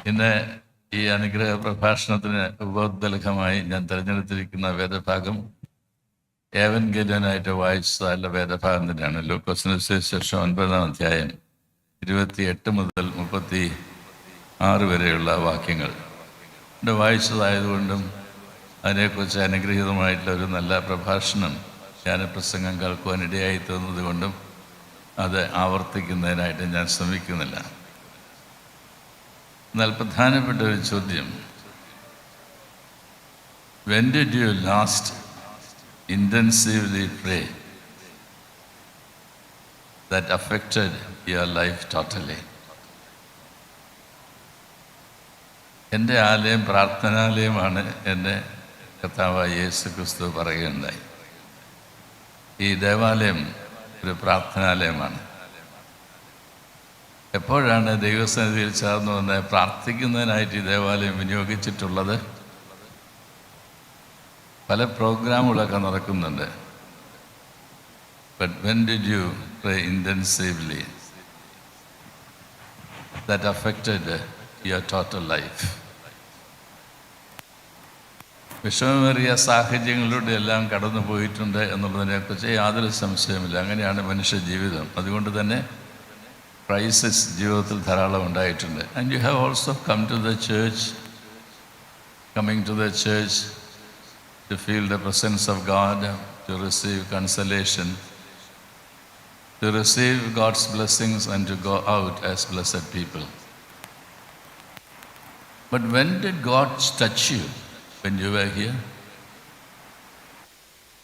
ഇന്ന് ഈ അനുഗ്രഹ പ്രഭാഷണത്തിന് ഉപോദ്ബലകമായി ഞാൻ തിരഞ്ഞെടുത്തിരിക്കുന്ന വേദഭാഗം ഏവൻഗേലിയനായിട്ട് വായിച്ചതല്ല വേദഭാഗം തന്നെയാണ്. ലൂക്കോസിന് സുവിശേഷം 9-ാം അധ്യായം 28 മുതൽ 36 വരെയുള്ള വാക്യങ്ങൾ വായിച്ചതായതുകൊണ്ടും അതിനെക്കുറിച്ച് അനുഗ്രഹീതമായിട്ടുള്ള ഒരു നല്ല പ്രഭാഷണം പ്രസംഗം കേൾക്കുവാനിടയായി തീർന്നത് കൊണ്ടും അത് ആവർത്തിക്കുന്നതിനായിട്ട് ഞാൻ ശ്രമിക്കുന്നില്ല. എന്നാൽ പ്രധാനപ്പെട്ട ഒരു ചോദ്യം, when did you last intensively pray that affected your life totally? എൻ്റെ ആലയം പ്രാർത്ഥനാലയമാണ് എൻ്റെ കർത്താവായ യേശു ക്രിസ്തു പറയുകയുണ്ടായി. ഈ ദേവാലയം ഒരു പ്രാർത്ഥനാലയമാണ്. എപ്പോഴാണ് ദൈവസന്നിധിയിൽ ചേർന്ന് വന്ന് പ്രാർത്ഥിക്കുന്നതിനായിട്ട് ഈ ദേവാലയം വിനിയോഗിച്ചിട്ടുള്ളത്? പല പ്രോഗ്രാമുകളൊക്കെ നടക്കുന്നുണ്ട്. But when did you pray intensively that affected your total life? വിഷമമേറിയ സാഹചര്യങ്ങളിലൂടെ എല്ലാം കടന്നു പോയിട്ടുണ്ട് എന്നുള്ളതിനെക്കുറിച്ച് യാതൊരു സംശയമില്ല. അങ്ങനെയാണ് മനുഷ്യ ജീവിതം. അതുകൊണ്ട് തന്നെ ക്രൈസിസ് ജീവിതത്തിൽ ധാരാളം ഉണ്ടായിട്ടുണ്ട്. And you have also coming to the church to feel the presence of God, to receive consolation, to receive God's blessings and to go out as blessed people. But when did God touch you when you were here?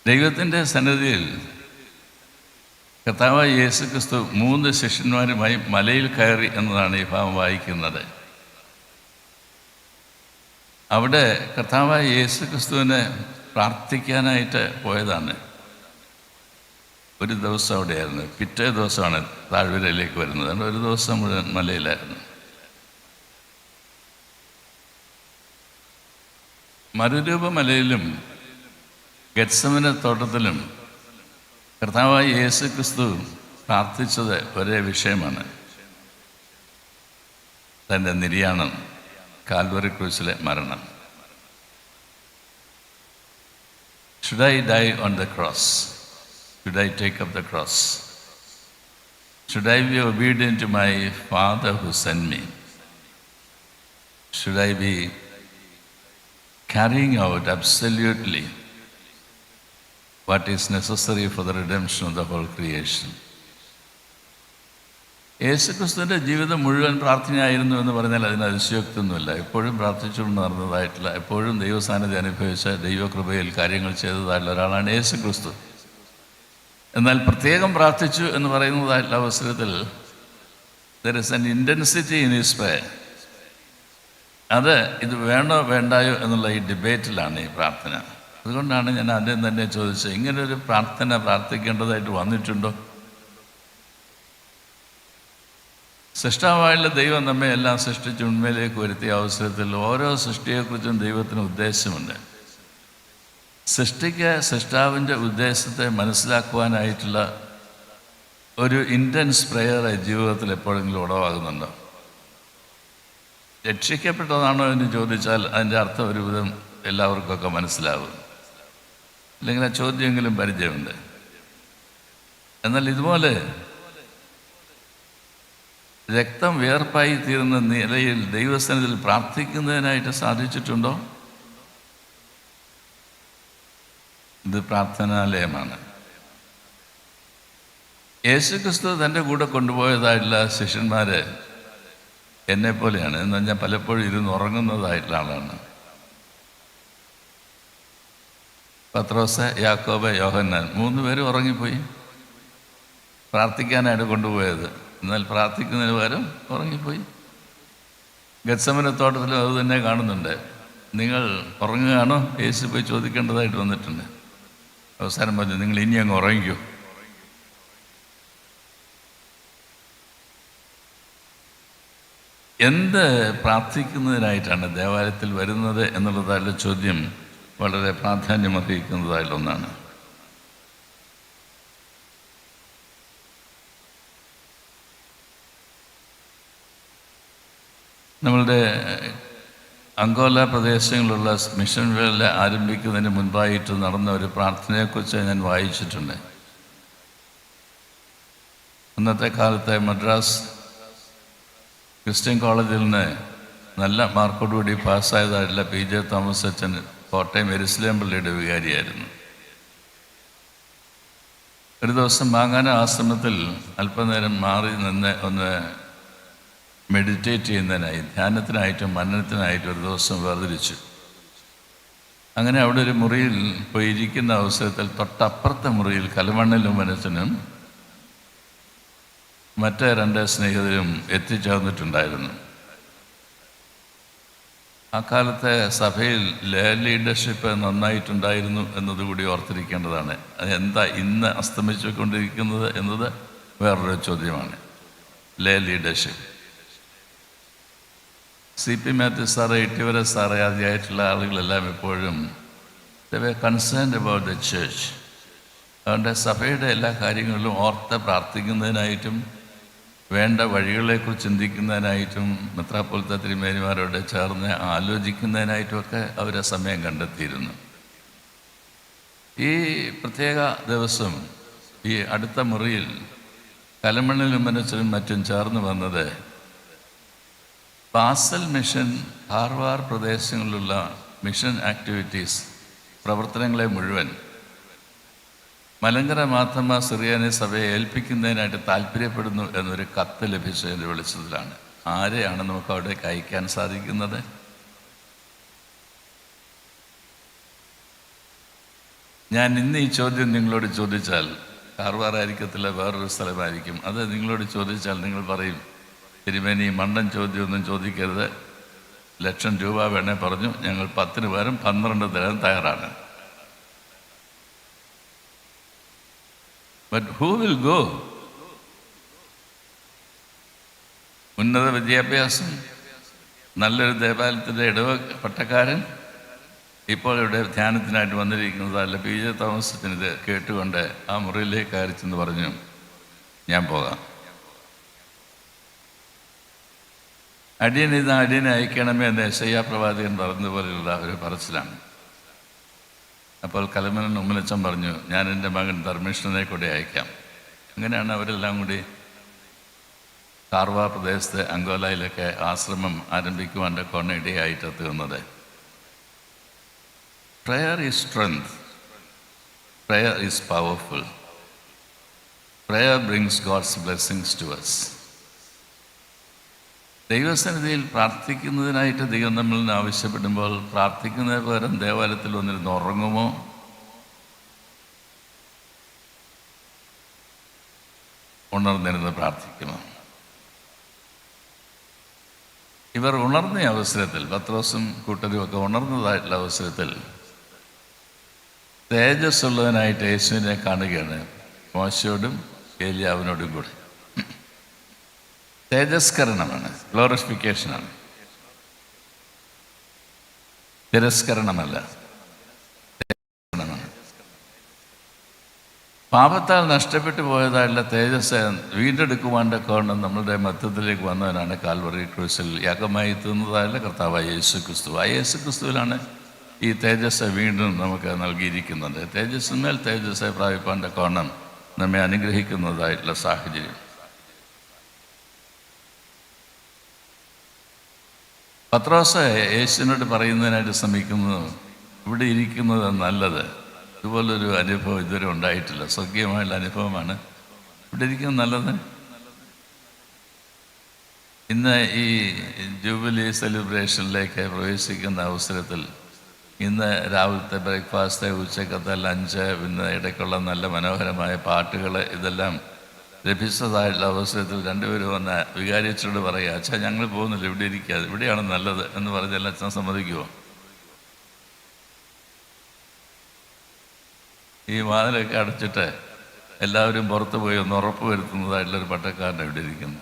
ദൈവത്തിൻ്റെ സന്നിധിയിൽ കർത്താവായ യേശു ക്രിസ്തു 3 ശിഷ്യന്മാരുമായി മലയിൽ കയറി എന്നതാണ് ഈ ഭാഗം വായിക്കുന്നത്. അവിടെ കർത്താവായ യേശു ക്രിസ്തുവിനെ പ്രാർത്ഥിക്കാനായിട്ട് പോയതാണ്. ഒരു ദിവസം അവിടെയായിരുന്നു. പിറ്റേ ദിവസമാണ് താഴ്വരയിലേക്ക് വരുന്നത്. അതുകൊണ്ട് ഒരു ദിവസം മുഴുവൻ മലയിലായിരുന്നു. മറുരൂപ മലയിലും ഗെത്സമന തോട്ടത്തിലും കർത്താവായ യേശു ക്രിസ്തു പ്രാർത്ഥിച്ചത് ഒരേ വിഷയമാണ്. തൻ്റെ നിര്യാണം, കാൽവറി ക്രൂശിലെ മരണം. Should I die on the cross? Should I take up the cross? Should I be obedient to my Father who sent me? Should I be carrying out absolutely what is necessary for the redemption of the whole creation? യേശുക്രിസ്തുവിൻ്റെ ജീവിതം മുഴുവൻ പ്രാർത്ഥനയായിരുന്നു എന്ന് പറഞ്ഞാൽ അതിന് അതിശയോക്തിയൊന്നുമില്ല. എപ്പോഴും പ്രാർത്ഥിച്ചുകൊണ്ട് നടന്നതായിട്ടുള്ള, എപ്പോഴും ദൈവസാന്നിധ്യം അനുഭവിച്ച, ദൈവകൃപയിൽ കാര്യങ്ങൾ ചെയ്തതായിട്ടുള്ള ഒരാളാണ് യേശുക്രിസ്തു. എന്നാൽ പ്രത്യേകം പ്രാർത്ഥിച്ചു എന്ന് പറയുന്നതായിട്ടുള്ള അവസരത്തിൽ there is an intensity in his prayer. അത് ഇത് വേണോ വേണ്ടായോ എന്നുള്ള ഈ ഡിബേറ്റിലാണ് ഈ പ്രാർത്ഥന. അതുകൊണ്ടാണ് ഞാൻ ആദ്യം തന്നെ ചോദിച്ചത്, ഇങ്ങനൊരു പ്രാർത്ഥന പ്രാർത്ഥിക്കേണ്ടതായിട്ട് വന്നിട്ടുണ്ടോ? സൃഷ്ടാവായുള്ള ദൈവം നമ്മെ എല്ലാം സൃഷ്ടിച്ച് ഉണ്മയിലേക്ക് വരുത്തിയ അവസരത്തിൽ ഓരോ സൃഷ്ടിയെക്കുറിച്ചും ദൈവത്തിന് ഉദ്ദേശമുണ്ട്. സൃഷ്ടാവിൻ്റെ ഉദ്ദേശത്തെ മനസ്സിലാക്കുവാനായിട്ടുള്ള ഒരു ഇൻറ്റൻസ് പ്രെയർ ജീവിതത്തിൽ എപ്പോഴെങ്കിലും ഉളവാകുന്നുണ്ടോ? രക്ഷിക്കപ്പെട്ടതാണോ എന്ന് ചോദിച്ചാൽ അതിൻ്റെ അർത്ഥം ഒരുവിധം എല്ലാവർക്കൊക്കെ മനസ്സിലാവും, അല്ലെങ്കിൽ ആ ചോദ്യമെങ്കിലും പരിചയമുണ്ട്. എന്നാൽ ഇതുപോലെ രക്തം വിയർപ്പായി തീരുന്ന നിലയിൽ ദൈവസന്നിധിയിൽ പ്രാർത്ഥിക്കുന്നതിനായിട്ട് സാധിച്ചിട്ടുണ്ടോ? ഇത് പ്രാർത്ഥനാലയമാണ്. യേശുക്രിസ്തു തൻ്റെ കൂടെ കൊണ്ടുപോയതായിട്ടുള്ള ശിഷ്യന്മാരെ എന്നെപ്പോലെയാണ്. എന്ന് പറഞ്ഞാൽ പലപ്പോഴും ഇരുന്ന് ഉറങ്ങുന്നതായിട്ടുള്ള ആളാണ്. പത്രോസ്, യാക്കോബ്, യോഹന്നാൻ 3 പേരും ഉറങ്ങിപ്പോയി. പ്രാർത്ഥിക്കാനായിട്ട് കൊണ്ടുപോയത്, എന്നാൽ പ്രാർത്ഥിക്കുന്നതിന് പകരം ഉറങ്ങിപ്പോയി. ഗെത്സമന തോട്ടത്തിലും അത് തന്നെ കാണുന്നുണ്ട്. നിങ്ങൾ ഉറങ്ങുകയാണോ യേശു പോയി ചോദിക്കേണ്ടതായിട്ട് വന്നിട്ടുണ്ട്. അവസാനം പറഞ്ഞു, നിങ്ങൾ ഇനി അങ്ങ് ഉറങ്ങിക്കോ. എന്ത് പ്രാർത്ഥിക്കുന്നതിനായിട്ടാണ് ദേവാലയത്തിൽ വരുന്നത് എന്നുള്ളതായുള്ള ചോദ്യം വളരെ പ്രാധാന്യമർഹിക്കുന്നതായിട്ടുള്ള ഒന്നാണ്. നമ്മളുടെ അങ്കോല പ്രദേശങ്ങളിലുള്ള മിഷൻ വേല ആരംഭിക്കുന്നതിന് മുൻപായിട്ട് നടന്ന ഒരു പ്രാർത്ഥനയെക്കുറിച്ച് ഞാൻ വായിച്ചിട്ടുണ്ട്. അന്നത്തെ കാലത്തെ മദ്രാസ് ക്രിസ്ത്യൻ കോളേജിൽ നിന്ന് നല്ല മാർക്കോടുകൂടി പാസ്സായതായിട്ടുള്ള PJ തോമസ് അച്ഛൻ കോട്ടയം എരുസലേം പള്ളിയുടെ വികാരിയായിരുന്നു. ഒരു ദിവസം മാങ്ങാന ആശ്രമത്തിൽ അല്പനേരം മാറി നിന്ന് ഒന്ന് മെഡിറ്റേറ്റ് ചെയ്യുന്നതിനായി, ധ്യാനത്തിനായിട്ടും മനനത്തിനായിട്ടും ഒരു ദിവസം വേർതിരിച്ചു. അങ്ങനെ അവിടെ ഒരു മുറിയിൽ പോയി ഇരിക്കുന്ന അവസരത്തിൽ തൊട്ടപ്പുറത്തെ മുറിയിൽ കലമണ്ണിലും മനസ്സിനും മറ്റേ 2 സ്നേഹിതരും എത്തിച്ചേർന്നിട്ടുണ്ടായിരുന്നു. ആ കാലത്തെ സഭയിൽ ലീഡർഷിപ്പ് നന്നായിട്ടുണ്ടായിരുന്നു എന്നതുകൂടി ഓർത്തിരിക്കേണ്ടതാണ്. അതെന്താ ഇന്ന് അസ്തമിച്ചുകൊണ്ടിരിക്കുന്നത് എന്നത് വേറൊരു ചോദ്യമാണ്. Leadership CP Mathew sir, Ittyvara sir ആദ്യമായിട്ടുള്ള ആളുകളെല്ലാം എപ്പോഴും കൺസേൺഡ് അബൌട്ട് ദ ചേർച്ച്. അതുകൊണ്ട് സഭയുടെ എല്ലാ കാര്യങ്ങളിലും ഓർത്ത് പ്രാർത്ഥിക്കുന്നതിനായിട്ടും വേണ്ട വഴികളെക്കുറിച്ച് ചിന്തിക്കുന്നതിനായിട്ടും മെത്രാപ്പൊലീത്ത തിരുമേനിമാരോട് ചേർന്ന് ആലോചിക്കുന്നതിനായിട്ടുമൊക്കെ അവർ സമയം കണ്ടെത്തിയിരുന്നു. ഈ പ്രത്യേക ദിവസം ഈ അടുത്ത മുറിയിൽ കലമണ്ണിലും മനസ്സിലും മറ്റും ചേർന്ന് വന്നത് ബാസൽ മിഷൻ, ഹാർവാർ പ്രദേശങ്ങളിലുള്ള മിഷൻ ആക്ടിവിറ്റീസ്, പ്രവർത്തനങ്ങളെ മുഴുവൻ മലങ്കര മാർത്തോമാ സിറിയാനി സഭയെ ഏൽപ്പിക്കുന്നതിനായിട്ട് താല്പര്യപ്പെടുന്നു എന്നൊരു കത്ത് ലഭിച്ചതിൻ്റെ വെളിച്ചത്തിലാണ്. ആരെയാണ് നമുക്ക് അവിടേക്ക് അയക്കാൻ സാധിക്കുന്നത്? ഞാൻ ഇന്ന് ഈ ചോദ്യം നിങ്ങളോട് ചോദിച്ചാൽ, ഹാർവാർ ആയിരിക്കത്തില്ല, വേറൊരു സ്ഥലമായിരിക്കും. അത് നിങ്ങളോട് ചോദിച്ചാൽ നിങ്ങൾ പറയും, തിരുമേനി മണ്ടൻ ചോദ്യമൊന്നും ചോദിക്കരുത്, ₹1,00,000 വേണേ പറഞ്ഞു, ഞങ്ങൾ 10 പേരും 12 തരാൻ തയ്യാറാണ്. But who will go? ഉന്നത വിദ്യാഭ്യാസം, നല്ലൊരു ദേവാലയത്തിൻ്റെ പട്ടക്കാരൻ, ഇപ്പോൾ ഇവിടെ ധ്യാനത്തിനായിട്ട് വന്നിരിക്കുന്നതല്ല PJ തോമസിന് ഇത് കേട്ടുകൊണ്ട് ആ മുറിയിലേക്ക് കയറി ചെന്ന് പറഞ്ഞു, ഞാൻ പോകാം, അടിയനെ അയക്കണമേ എന്ന് യെശയ്യാ പ്രവാചകൻ പറഞ്ഞതുപോലെയുള്ള ഒരു പറച്ചിലാണ്. അപ്പോൾ കലമനൻ ഉമ്മനച്ചൻ പറഞ്ഞു, ഞാൻ എൻ്റെ മകൻ ധർമ്മേഷ്ണനെ കൂടെ അയക്കാം. അങ്ങനെയാണ് അവരെല്ലാം കൂടി കാർവാർ പ്രദേശത്ത് അങ്കോലയിലൊക്കെ ആശ്രമം ആരംഭിക്കുവാൻ്റെ ഇടയായിട്ട് എത്തുന്നത്. Prayer is strength, prayer is powerful, prayer brings God's blessings to us. ദൈവസന്നിധിയിൽ പ്രാർത്ഥിക്കുന്നതിനായിട്ട് ദൈവം നമ്മളിൽ നിന്ന് ആവശ്യപ്പെടുമ്പോൾ പ്രാർത്ഥിക്കുന്നതിന് പകരം ദേവാലയത്തിൽ വന്നിരുന്ന് ഉറങ്ങുമോ? ഉണർന്നിരുന്ന് പ്രാർത്ഥിക്കുമോ? ഇവർ ഉണർന്ന അവസരത്തിൽ, പത്രോസും കൂട്ടരും ഒക്കെ ഉണർന്നതായിട്ടുള്ള അവസരത്തിൽ തേജസ്സുള്ളവനായിട്ട് യേശുവിനെ കാണുകയാണ്, മോശയോടും ഏലിയാവിനോടും കൂടി. തേജസ്കരണമാണ്, ഗ്ലോറിഫിക്കേഷനാണ്, തിരസ്കരണമല്ല. പാപത്താൽ നഷ്ടപ്പെട്ടു പോയതായിട്ടുള്ള തേജസ് വീണ്ടെടുക്കുവാൻ്റെ കാരണം നമ്മളുടെ മധ്യത്തിലേക്ക് വന്നവനാണ് കാൽവറി ക്രൂസിൽ യാഗമായി തീർന്നതായുള്ള കർത്താവായ യേശു ക്രിസ്തു. ആ യേശു ക്രിസ്തുവിലാണ് ഈ തേജസ് വീണ്ടും നമുക്ക് നൽകിയിരിക്കുന്നത്. തേജസ്സിന്മേൽ തേജസ്സെ പ്രാപിപ്പാൻ്റെ കാരണം നമ്മെ അനുഗ്രഹിക്കുന്നതായിട്ടുള്ള സാഹചര്യം. പത്രോസ് യേശുവിനോട് പറയുന്നതിനായിട്ട് ശ്രമിക്കുന്നത്, ഇവിടെ ഇരിക്കുന്നത് നല്ലത്, ഇതുപോലൊരു അനുഭവം ഇതുവരെ ഉണ്ടായിട്ടില്ല, സ്വർഗീയമായുള്ള അനുഭവമാണ്, ഇവിടെ ഇരിക്കുന്നത് നല്ലത്. ഇന്ന് ഈ ജൂബിലി സെലിബ്രേഷനിലേക്ക് പ്രവേശിക്കുന്ന അവസരത്തിൽ ഇന്ന് രാവിലത്തെ ബ്രേക്ക്ഫാസ്റ്റ്, ഉച്ചക്കത്തെ ലഞ്ച്, പിന്നെ ഇടയ്ക്കുള്ള നല്ല മനോഹരമായ പാട്ടുകൾ, ഇതെല്ലാം ലഭിച്ചതായിട്ടുള്ള അവസരത്തിൽ രണ്ടുപേരും വന്ന് വികാരിച്ചോട് പറയുക, അച്ഛാ ഞങ്ങൾ പോകുന്നില്ല, ഇവിടെ ഇരിക്കാതെ, ഇവിടെയാണ് നല്ലത് എന്ന് പറഞ്ഞാൽ അച്ഛൻ സമ്മതിക്കുമോ? ഈ വാതിലൊക്കെ അടച്ചിട്ട് എല്ലാവരും പുറത്തു പോയി ഒന്ന് ഉറപ്പ് വരുത്തുന്നതായിട്ടുള്ളൊരു പട്ടക്കാരൻ ഇവിടെ ഇരിക്കുന്നു.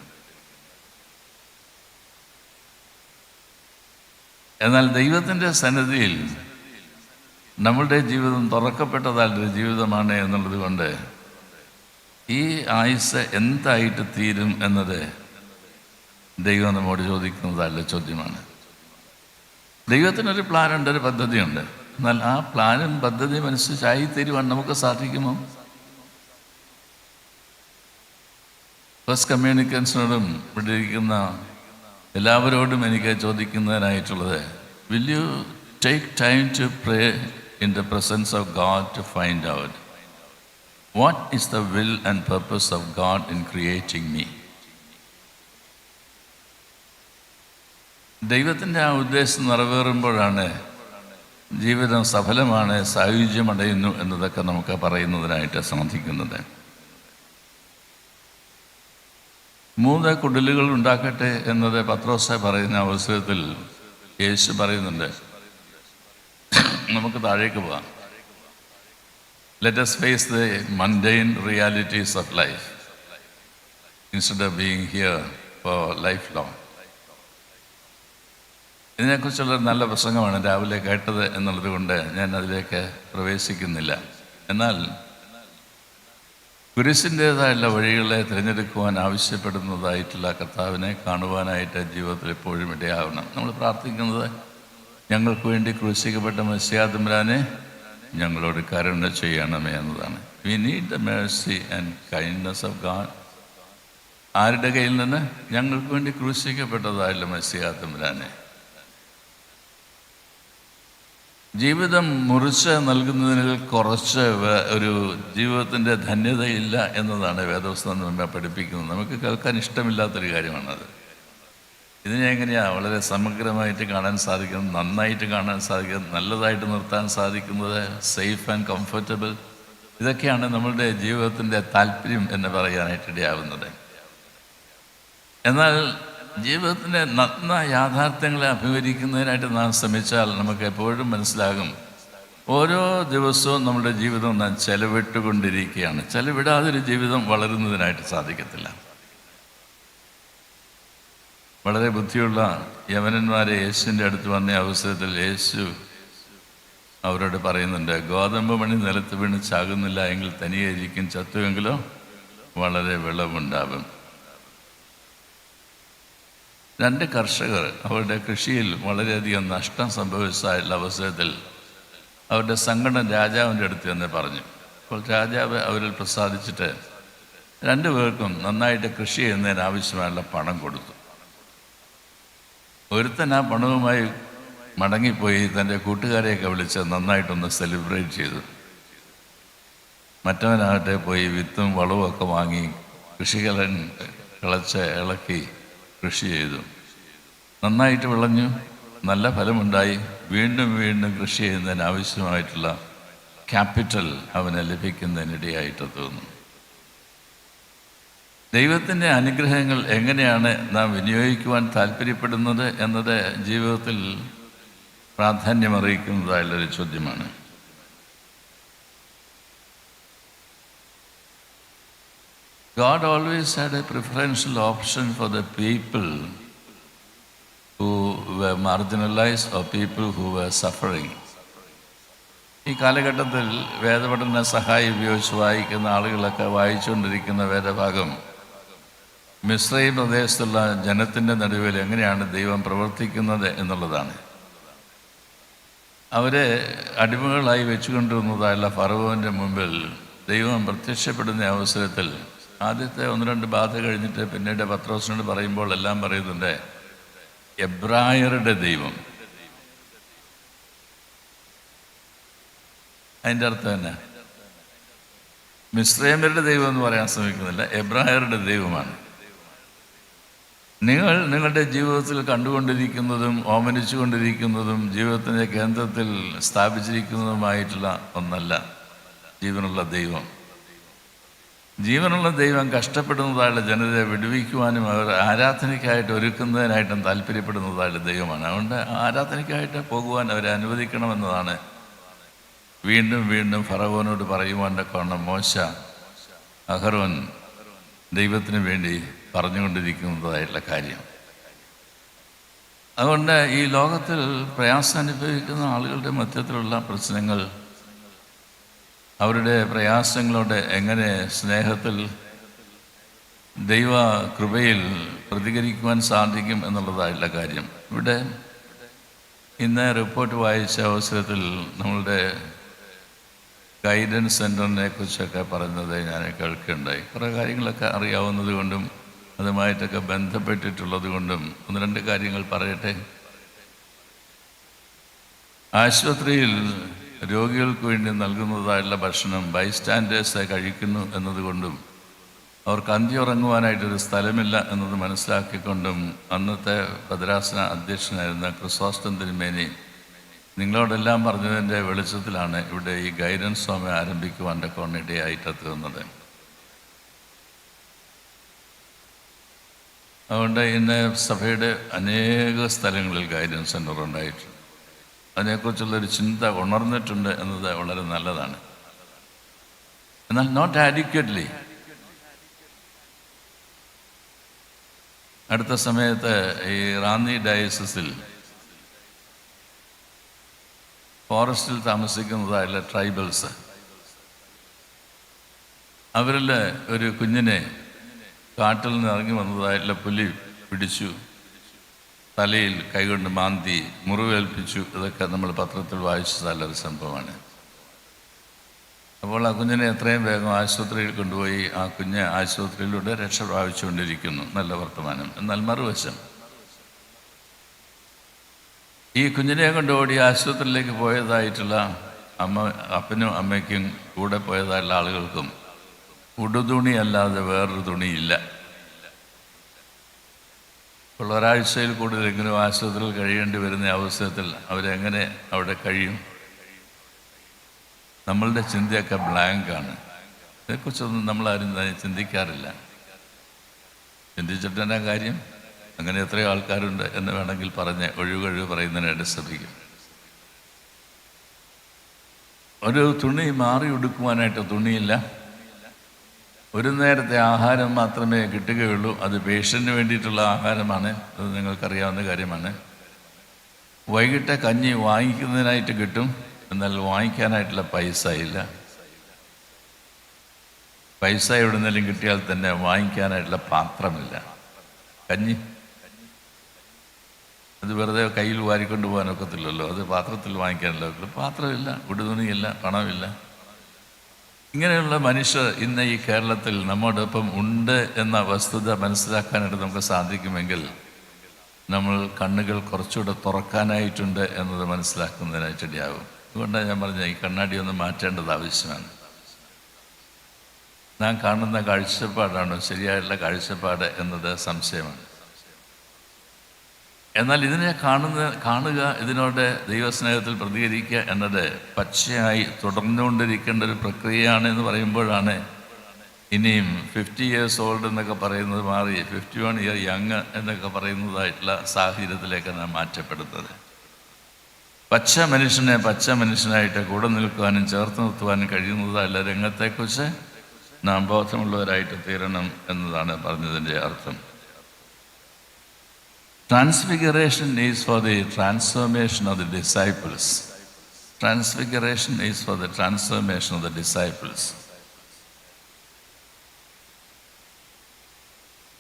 എന്നാൽ ദൈവത്തിൻ്റെ സന്നിധിയിൽ നമ്മളുടെ ജീവിതം തുറക്കപ്പെട്ടതായിട്ടൊരു ജീവിതമാണ് എന്നുള്ളത് കൊണ്ട് ഈ ആയുസ് എന്തായിട്ട് തീരും എന്നത് ദൈവം നമ്മോട് ചോദിക്കുന്നതല്ല ചോദ്യമാണ്. ദൈവത്തിനൊരു പ്ലാനുണ്ട്, ഒരു പദ്ധതിയുണ്ട്. എന്നാൽ ആ പ്ലാനും പദ്ധതിയും അനുസരിച്ചായി തീരുവാൻ നമുക്ക് സാധിക്കുമോ? ഫസ്റ്റ് കമ്മ്യൂണിക്കൻസിനോടും ഇവിടെ ഇരിക്കുന്ന എല്ലാവരോടും എനിക്ക് ചോദിക്കുന്നതിനായിട്ടുള്ളത്, will you take time to pray in the presence of God to find out what is the will and purpose of God in creating me? ദൈവത്തിൻ്റെ ആ ഉദ്ദേശം നിറവേറുമ്പോഴാണ് ജീവിതം സഫലമാണ്, സായുജ്യമടയുന്നു എന്നതൊക്കെ നമുക്ക് പറയുന്നതിനായിട്ട് സാധിക്കുന്നത്. 3 കുടിലുകൾ ഉണ്ടാക്കട്ടെ എന്നത് പത്രോസ് പറയുന്ന അവസരത്തിൽ യേശു പറയുന്നുണ്ട്, നമുക്ക് താഴേക്ക് പോകാം. Let us face the mundane realities of life instead of being here for lifelong. ഇതിനെക്കുറിച്ചുള്ള നല്ല പ്രസംഗമാണ് രാവിലെ കേട്ടത് എന്നുള്ളത് കൊണ്ട് ഞാൻ അതിലേക്ക് പ്രവേശിക്കുന്നില്ല. എന്നാൽ കുരിശിൻ്റേതായുള്ള വഴികളെ തിരഞ്ഞെടുക്കുവാൻ ആവശ്യപ്പെടുന്നതായിട്ടുള്ള കർത്താവിനെ കാണുവാനായിട്ട് ജീവിതത്തിൽ എപ്പോഴും ഇടയാവണം. നമ്മൾ പ്രാർത്ഥിക്കുന്നത്, ഞങ്ങൾക്ക് വേണ്ടി ക്രൂശിക്കപ്പെട്ട മെസ്സിയാ തമ്പുരാനെ ഞങ്ങളോട് കരുണ ചെയ്യണമേ എന്നതാണ്. We need the Mercy and kindness of God. ആരുടെ കയ്യിൽ നിന്ന്? ഞങ്ങൾക്ക് വേണ്ടി ക്രൂശിക്കപ്പെട്ടതായുള്ള മെസ്സിയാ തമ്പുരാനെ. ജീവിതം മുറിച്ച് നൽകുന്നതിൽ കുറച്ച് ഒരു ജീവിതത്തിൻ്റെ ധന്യതയില്ല എന്നതാണ് വേദപുസ്തകം നമ്മെ പഠിപ്പിക്കുന്നത്. നമുക്ക് കേൾക്കാൻ ഇഷ്ടമില്ലാത്തൊരു കാര്യമാണത്. ഇതിനെ എങ്ങനെയാണ് വളരെ സമഗ്രമായിട്ട് കാണാൻ സാധിക്കുന്നത്, നന്നായിട്ട് കാണാൻ സാധിക്കുന്നത്, നല്ലതായിട്ട് നിർത്താൻ സാധിക്കുന്നത്, സേഫ് ആൻഡ് കംഫർട്ടബിൾ, ഇതൊക്കെയാണ് നമ്മളുടെ ജീവിതത്തിൻ്റെ താല്പര്യം എന്ന് പറയാനായിട്ട് ഇടയാവുന്നത്. എന്നാൽ ജീവിതത്തിൻ്റെ നഗ്ന യാഥാർത്ഥ്യങ്ങളെ അഭിമുഖീകരിക്കുന്നതിനായിട്ട് നാം ശ്രമിച്ചാൽ നമുക്ക് എപ്പോഴും മനസ്സിലാകും, ഓരോ ദിവസവും നമ്മുടെ ജീവിതം നാം ചെലവിട്ടുകൊണ്ടിരിക്കുകയാണ്. ചെലവിടാതൊരു ജീവിതം വളരുന്നതിനായിട്ട് സാധിക്കത്തില്ല. വളരെ ബുദ്ധിയുള്ള യവനന്മാരെ യേശുവിൻ്റെ അടുത്ത് വന്ന അവസരത്തിൽ യേശു അവരോട് പറയുന്നുണ്ട്, ഗോതമ്പ് മണി നിലത്ത് വീണ് ചാകുന്നില്ല എങ്കിൽ തനിയെ ഇരിക്കും, ചത്തുവെങ്കിലോ വളരെ വിളവുണ്ടാകും. 2 കർഷകർ അവരുടെ കൃഷിയിൽ വളരെയധികം നഷ്ടം സംഭവിച്ചതായുള്ള അവസരത്തിൽ അവരുടെ സങ്കടം രാജാവിൻ്റെ അടുത്ത് എന്ന് പറഞ്ഞു. അപ്പോൾ രാജാവ് അവരിൽ പ്രസാദിച്ചിട്ട് 2 പേർക്കും നന്നായിട്ട് കൃഷി ചെയ്യുന്നതിന് ആവശ്യമായുള്ള പണം കൊടുത്തു. ഒരുത്തൻ ആ പണവുമായി മടങ്ങിപ്പോയി തൻ്റെ കൂട്ടുകാരെയൊക്കെ വിളിച്ച് നന്നായിട്ടൊന്ന് സെലിബ്രേറ്റ് ചെയ്തു. മറ്റവനാകട്ടെ പോയി വിത്തും വളവും ഒക്കെ വാങ്ങി കൃഷികളൻ കിളച്ച് ഇളക്കി കൃഷി ചെയ്തു. നന്നായിട്ട് വിളഞ്ഞു, നല്ല ഫലമുണ്ടായി. വീണ്ടും വീണ്ടും കൃഷി ചെയ്യുന്നതിന് ആവശ്യമായിട്ടുള്ള ക്യാപിറ്റൽ അവന് ലഭിക്കുന്നതിനിടയായിട്ട് തോന്നുന്നു. ദൈവത്തിൻ്റെ അനുഗ്രഹങ്ങൾ എങ്ങനെയാണ് നാം വിനിയോഗിക്കുവാൻ താല്പര്യപ്പെടുന്നത് എന്നത് ജീവിതത്തിൽ പ്രാധാന്യമറിയിക്കുന്നതായുള്ളൊരു ചോദ്യമാണ്. God always had a preferential option for the people who were marginalized or people who were suffering. ഈ കാലഘട്ടത്തിൽ വേദപഠന സഹായി ഉപയോഗിച്ച് വായിക്കുന്ന ആളുകളൊക്കെ വായിച്ചുകൊണ്ടിരിക്കുന്ന വേദഭാഗം മിസ്രൈം പ്രദേശത്തുള്ള ജനത്തിൻ്റെ നടുവിൽ എങ്ങനെയാണ് ദൈവം പ്രവർത്തിക്കുന്നത് എന്നുള്ളതാണ്. അവരെ അടിമകളായി വെച്ചുകൊണ്ടിരുന്നതായുള്ള ഫറവോൻ്റെ മുമ്പിൽ ദൈവം പ്രത്യക്ഷപ്പെടുന്ന അവസരത്തിൽ ആദ്യത്തെ 1-2 ബാധ കഴിഞ്ഞിട്ട് പിന്നീട് പത്രോസിനോട് പറയുമ്പോൾ എല്ലാം പറയുന്നുണ്ട്, എബ്രായരുടെ ദൈവം. അതിൻ്റെ അർത്ഥം തന്നെ മിസ്രൈമ്യരുടെ ദൈവം എന്ന് പറയാൻ ശ്രമിക്കുന്നില്ല, എബ്രായരുടെ ദൈവമാണ്. നിങ്ങൾ നിങ്ങളുടെ ജീവിതത്തിൽ കണ്ടുകൊണ്ടിരിക്കുന്നതും ഓമനിച്ചു കൊണ്ടിരിക്കുന്നതും ജീവിതത്തിൻ്റെ കേന്ദ്രത്തിൽ സ്ഥാപിച്ചിരിക്കുന്നതുമായിട്ടുള്ള ഒന്നല്ല ജീവനുള്ള ദൈവം. ജീവനുള്ള ദൈവം കഷ്ടപ്പെടുന്നതായുള്ള ജനതയെ വിടുവിക്കുവാനും അവർ ആരാധനയ്ക്കായിട്ട് ഒരുക്കുന്നതിനായിട്ടും താല്പര്യപ്പെടുന്നതായുള്ള ദൈവമാണ്. അതുകൊണ്ട് ആരാധനയ്ക്കായിട്ട് പോകുവാൻ അവരെ അനുവദിക്കണമെന്നതാണ് വീണ്ടും വീണ്ടും ഫറവോനോട് പറയുവാൻ കാരണം മോശ, അഹരോൻ ദൈവത്തിന് വേണ്ടി പറഞ്ഞുകൊണ്ടിരിക്കുന്നതായിട്ടുള്ള കാര്യം. അതുകൊണ്ട് ഈ ലോകത്തിൽ പ്രയാസം അനുഭവിക്കുന്ന ആളുകളുടെ മധ്യത്തിലുള്ള പ്രശ്നങ്ങൾ, അവരുടെ പ്രയാസങ്ങളോട് എങ്ങനെ സ്നേഹത്തിൽ ദൈവ കൃപയിൽ പ്രതികരിക്കുവാൻ സാധിക്കും എന്നുള്ളതായിട്ടുള്ള കാര്യം. ഇവിടെ ഇന്ന് റിപ്പോർട്ട് വായിച്ച അവസരത്തിൽ നമ്മളുടെ ഗൈഡൻസ് സെൻറ്ററിനെ കുറിച്ചൊക്കെ പറഞ്ഞത് ഞാൻ കേൾക്കുകയുണ്ടായി. കുറേ കാര്യങ്ങളൊക്കെ അറിയാവുന്നത് കൊണ്ടും അതുമായിട്ടൊക്കെ ബന്ധപ്പെട്ടിട്ടുള്ളത് കൊണ്ടും ഒന്ന് രണ്ട് കാര്യങ്ങൾ പറയട്ടെ. ആശുപത്രിയിൽ രോഗികൾക്ക് വേണ്ടി നൽകുന്നതായിട്ടുള്ള ഭക്ഷണം ബൈസ്റ്റാൻഡേഴ്സ് കഴിക്കുന്നു എന്നതുകൊണ്ടും അവർക്ക് അന്തിയുറങ്ങുവാനായിട്ടൊരു സ്ഥലമില്ല എന്നത് മനസ്സിലാക്കിക്കൊണ്ടും അന്നത്തെ ഭദ്രാസന അധ്യക്ഷനായിരുന്ന ക്രിസോസ്റ്റം തിരുമേനി നിങ്ങളോടെല്ലാം പറഞ്ഞതിൻ്റെ വെളിച്ചത്തിലാണ് ഇവിടെ ഈ ഗൈഡൻസ് ഹോം ആരംഭിക്കുവാൻ ഇടയായിട്ട് തീർന്നത്. അതുകൊണ്ട് ഇന്ന് സഭയുടെ അനേക സ്ഥലങ്ങളിൽ ഗൈഡൻസ് സെൻ്റർ ഉണ്ടായിട്ടുണ്ട്. അതിനെക്കുറിച്ചുള്ളൊരു ചിന്ത ഉണർന്നിട്ടുണ്ട് എന്നത് വളരെ നല്ലതാണ്. എന്നാൽ നോട്ട് ആഡിക്വറ്റ്ലി. അടുത്ത സമയത്ത് ഈ റാന്നി ഡയസിസിൽ ഫോറസ്റ്റിൽ താമസിക്കുന്നതായുള്ള ട്രൈബൽസ്, അവരിൽ ഒരു കുഞ്ഞിനെ കാട്ടിൽ നിന്ന് ഇറങ്ങി വന്നതായിട്ടുള്ള പുലി പിടിച്ചു, തലയിൽ കൈകൊണ്ട് മാന്തി മുറിവേൽപ്പിച്ചു. ഇതൊക്കെ നമ്മൾ പത്രത്തിൽ വായിച്ചതല്ലൊരു സംഭവമാണ്. അപ്പോൾ ആ കുഞ്ഞിനെ എത്രയും വേഗം ആശുപത്രിയിൽ കൊണ്ടുപോയി ആ കുഞ്ഞ് ആശുപത്രിയിലൂടെ രക്ഷ പ്രാപിച്ചുകൊണ്ടിരിക്കുന്നു. നല്ല വർത്തമാനം. എന്നാൽ മറുവശം, ഈ കുഞ്ഞിനെ കൊണ്ട് ഓടി ആശുപത്രിയിലേക്ക് പോയതായിട്ടുള്ള അപ്പനും അമ്മയ്ക്കും കൂടെ പോയതായിട്ടുള്ള ആളുകൾക്കും ഉടുതുണി അല്ലാതെ വേറൊരു തുണിയില്ല. ഇപ്പോൾ ഒരാഴ്ചയിൽ കൂടുതലെങ്കിലും ആശുപത്രിയിൽ കഴിയേണ്ടി വരുന്ന അവസരത്തിൽ അവരെങ്ങനെ അവിടെ കഴിയും? നമ്മളുടെ ചിന്തയൊക്കെ ബ്ലാങ്കാണ്. ഇതേക്കുറിച്ചൊന്നും നമ്മളാരും ചിന്തിക്കാറില്ല. ചിന്തിച്ചിട്ടെന്നാ കാര്യം? അങ്ങനെ എത്രയോ ആൾക്കാരുണ്ട് എന്ന് വേണമെങ്കിൽ പറഞ്ഞ് ഒഴിവൊഴിവ് പറയുന്നതിനായിട്ട് ശ്രമിക്കും. ഒരു തുണി മാറി ഉടുക്കുവാനായിട്ട് തുണിയില്ല. ഒരു നേരത്തെ ആഹാരം മാത്രമേ കിട്ടുകയുള്ളൂ. അത് പേഷ്യൻറ്റിന് വേണ്ടിയിട്ടുള്ള ആഹാരമാണ്. അത് നിങ്ങൾക്കറിയാവുന്ന കാര്യമാണ്. വൈകിട്ട് കഞ്ഞി വാങ്ങിക്കുന്നതിനായിട്ട് കിട്ടും, എന്നാൽ വാങ്ങിക്കാനായിട്ടുള്ള പൈസ ഇല്ല. പൈസ എവിടുന്നെങ്കിലും കിട്ടിയാൽ തന്നെ വാങ്ങിക്കാനായിട്ടുള്ള പാത്രമില്ല. കഞ്ഞി അത് വെറുതെ കയ്യിൽ വാരിക്കൊണ്ട് പോകാനൊക്കത്തില്ലല്ലോ. അത് പാത്രത്തിൽ വാങ്ങിക്കാനല്ലോ. പാത്രമില്ല, ഉടുതുണിയില്ല, പണമില്ല. ഇങ്ങനെയുള്ള മനുഷ്യർ ഇന്ന് ഈ കേരളത്തിൽ നമ്മോടൊപ്പം ഉണ്ട് എന്ന വസ്തുത മനസ്സിലാക്കാനായിട്ട് നമുക്ക് സാധിക്കുമെങ്കിൽ നമ്മൾ കണ്ണുകൾ കുറച്ചുകൂടെ തുറക്കാനായിട്ടുണ്ട് എന്നത് മനസ്സിലാക്കുന്നതിനായിട്ടിടയാകും. അതുകൊണ്ടാണ് ഞാൻ പറഞ്ഞത് ഈ കണ്ണാടി ഒന്ന് മാറ്റേണ്ടത് ആവശ്യമാണ്. നാം കാണുന്ന കാഴ്ചപ്പാടാണോ ശരിയായിട്ടുള്ള കാഴ്ചപ്പാട് എന്നത് സംശയമാണ്. എന്നാൽ ഇതിനെ കാണുക, ഇതിനോട് ദൈവസ്നേഹത്തിൽ പ്രതികരിക്കുക എന്നത് പച്ചയായി തുടർന്നുകൊണ്ടിരിക്കേണ്ട ഒരു പ്രക്രിയയാണ് എന്ന് പറയുമ്പോഴാണ് ഇനിയും 50 years old എന്നൊക്കെ പറയുന്നത് മാറി 51 year young എന്നൊക്കെ പറയുന്നതായിട്ടുള്ള സാഹചര്യത്തിലേക്ക് നാം മാറ്റപ്പെടുന്നത്. പച്ച മനുഷ്യനെ പച്ച മനുഷ്യനായിട്ട് കൂടെ നിൽക്കുവാനും ചേർത്ത് നിർത്തുവാനും കഴിയുന്നതല്ല രംഗത്തെക്കുറിച്ച് നാം ബോധമുള്ളവരായിട്ട് തീരണം എന്നതാണ് പറഞ്ഞതിൻ്റെ അർത്ഥം. Transfiguration is for the transformation of the disciples. Transfiguration is for the transformation of the disciples.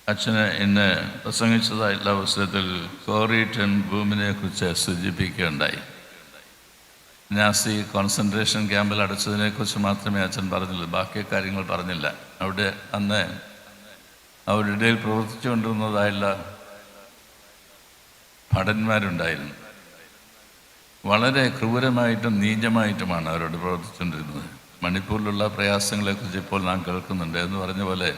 അച്ഛന് ഇന്ന് പ്രസംഗിച്ചതായിട്ടുള്ള അവസരത്തിൽ കോറി ടെൻ ബൂമിനെ കുറിച്ച് സൂചിപ്പിക്കുകയുണ്ടായി. നാസി കോൺസെൻട്രേഷൻ ക്യാമ്പിൽ അടച്ചതിനെക്കുറിച്ച് മാത്രമേ അച്ഛൻ പറഞ്ഞുള്ളൂ, ബാക്കി കാര്യങ്ങൾ പറഞ്ഞില്ല. അവിടെ അന്ന് അവരുടെ ഇടയിൽ പ്രവർത്തിച്ചുകൊണ്ടിരുന്നതായുള്ള ഭടന്മാരുണ്ടായിരുന്നു. വളരെ ക്രൂരമായിട്ടും നീചമായിട്ടുമാണ് അവരോട് പ്രവർത്തിച്ചുകൊണ്ടിരുന്നത്. മണിപ്പൂരിലുള്ള പ്രയാസങ്ങളെക്കുറിച്ച് ഇപ്പോൾ നാം കേൾക്കുന്നുണ്ട് എന്ന് പറഞ്ഞ പോലെ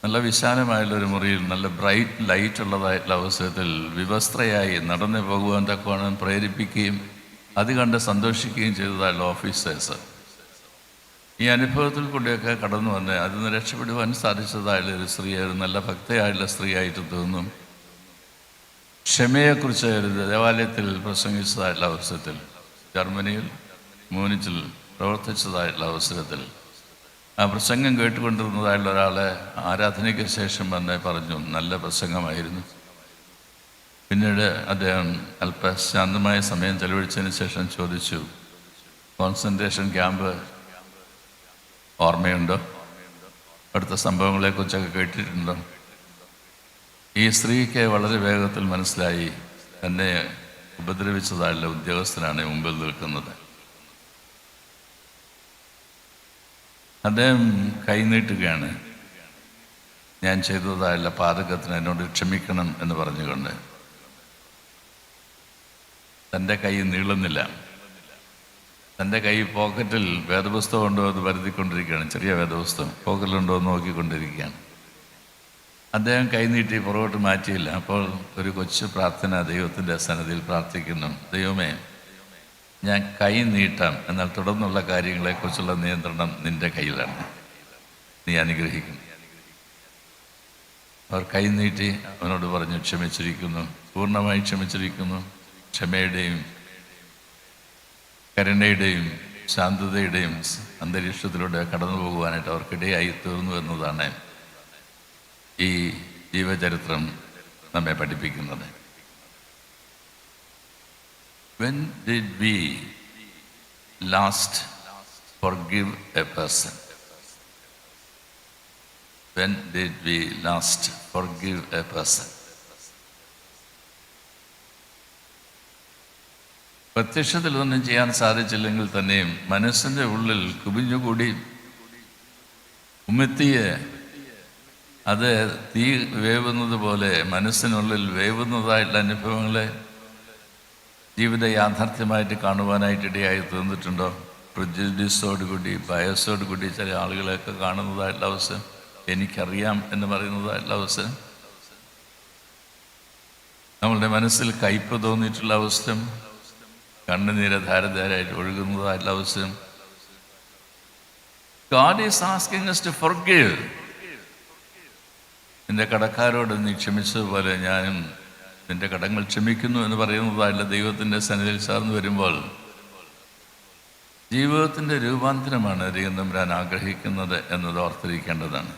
നല്ല വിശാലമായുള്ളൊരു മുറിയിൽ നല്ല ബ്രൈറ്റ് ലൈറ്റ് ഉള്ളതായിട്ടുള്ള അവസരത്തിൽ വിവസ്ത്രയായി നടന്നു പോകുവാൻ തക്കവണ്ണം പ്രേരിപ്പിക്കുകയും അത് കണ്ട് സന്തോഷിക്കുകയും ചെയ്തതായുള്ള ഓഫീസേഴ്സ് ഈ അനുഭവത്തിൽ കൂടെയൊക്കെ കടന്നു വന്ന് അതിൽ നിന്ന് രക്ഷപ്പെടുവാൻ സാധിച്ചതായുള്ള ഒരു സ്ത്രീ, ഒരു നല്ല ഭക്തയായുള്ള സ്ത്രീയായിട്ട് തോന്നും. ക്ഷമയെക്കുറിച്ച് ഒരു ദേവാലയത്തിൽ പ്രസംഗിച്ചതായിട്ടുള്ള അവസരത്തിൽ, ജർമ്മനിയിൽ മൂനിച്ചിൽ പ്രവർത്തിച്ചതായിട്ടുള്ള അവസരത്തിൽ ആ പ്രസംഗം കേട്ടുകൊണ്ടിരുന്നതായുള്ള ഒരാളെ ആരാധനയ്ക്ക് ശേഷം വന്ന് പറഞ്ഞു, നല്ല പ്രസംഗമായിരുന്നു. പിന്നീട് അദ്ദേഹം അല്പ ശാന്തമായ സമയം ചെലവഴിച്ചതിന് ശേഷം ചോദിച്ചു, കോൺസെൻട്രേഷൻ ക്യാമ്പ് ഓർമ്മയുണ്ടോ? അടുത്ത സംഭവങ്ങളെക്കുറിച്ചൊക്കെ കേട്ടിട്ടുണ്ടോ? ഈ സ്ത്രീക്ക് വളരെ വേഗത്തിൽ മനസ്സിലായി തന്നെ ഉപദ്രവിച്ചതായുള്ള ഉദ്യോഗസ്ഥനാണ് മുമ്പിൽ നിൽക്കുന്നത്. അദ്ദേഹം കൈനീട്ടുകയാണ്. ഞാൻ ചെയ്തതായുള്ള പാതകത്തിന് എന്നോട് ക്ഷമിക്കണം എന്ന് പറഞ്ഞുകൊണ്ട്. തൻ്റെ കൈ നീളുന്നില്ല. തൻ്റെ കൈ പോക്കറ്റിൽ വേദപുസ്തകം ഉണ്ടോ എന്ന് വരുത്തിക്കൊണ്ടിരിക്കുകയാണ്. ചെറിയ വേദപുസ്തകം പോക്കറ്റിലുണ്ടോ എന്ന് നോക്കിക്കൊണ്ടിരിക്കുകയാണ്. അദ്ദേഹം കൈനീട്ടി പുറകോട്ട് മാറ്റിയില്ല. അപ്പോൾ ഒരു കൊച്ചു പ്രാർത്ഥന ദൈവത്തിൻ്റെ സന്നിധിയിൽ പ്രാർത്ഥിക്കുന്നു. ദൈവമേ, ഞാൻ കൈ നീട്ടാം, എന്നാൽ തുടർന്നുള്ള കാര്യങ്ങളെക്കുറിച്ചുള്ള നിയന്ത്രണം നിൻ്റെ കയ്യിലാണ്. നീ അനുഗ്രഹിക്കുന്നു. അവർ കൈ നീട്ടി അവനോട് പറഞ്ഞു, ക്ഷമിച്ചിരിക്കുന്നു, പൂർണ്ണമായി ക്ഷമിച്ചിരിക്കുന്നു. ക്ഷമയുടെയും കരുണയുടെയും ശാന്തതയുടെയും അന്തരീക്ഷത്തിലൂടെ കടന്നു പോകുവാനായിട്ട് അവർക്കിടയായി തീർന്നു എന്നതാണ് ഈ ജീവചരിത്രം നമ്മെ പഠിപ്പിക്കുന്നത്. When did we last forgive a person? When did we last forgive a person? പ്രത്യക്ഷത്തിൽ ഒന്നും ചെയ്യാൻ സാധിച്ചില്ലെങ്കിൽ തന്നെയും മനസ്സിൻ്റെ ഉള്ളിൽ കുമിഞ്ഞുകൂടി ഉമ്മത്തിയെ അത് തീ വേവുന്നത് പോലെ മനസ്സിനുള്ളിൽ വേവുന്നതായിട്ടുള്ള അനുഭവങ്ങളെ ജീവിത യാഥാർത്ഥ്യമായിട്ട് കാണുവാനായിട്ട് ഇടയായി തീർന്നിട്ടുണ്ടോ? പ്രിജുഡീസോടുകൂടി ബയസോടുകൂടി ചില ആളുകളെയൊക്കെ കാണുന്നതായിട്ടുള്ള അവസരം, എനിക്കറിയാം എന്ന് പറയുന്നതായിട്ടുള്ള അവസരം, നമ്മളുടെ മനസ്സിൽ കയ്പ് തോന്നിയിട്ടുള്ള അവസരം, കണ്ണുനീര് ധാരധാരായിട്ട് ഒഴുകുന്നതായിട്ടുള്ള അവസരം. God is asking us to forgive. നിന്റെ കടക്കാരോട് നീ ക്ഷമിച്ചതുപോലെ ഞാനും നിന്റെ കടങ്ങൾ ക്ഷമിക്കുന്നു എന്ന് പറയുന്നതായിട്ടുള്ള ദൈവത്തിൻ്റെ സന്നിധിയിൽ ചേർന്ന് വരുമ്പോൾ ജീവിതത്തിൻ്റെ രൂപാന്തരമാണ് ദൈവം തമ്പുരാൻ ആഗ്രഹിക്കുന്നത് എന്നത് ഓർത്തിരിക്കേണ്ടതാണ്.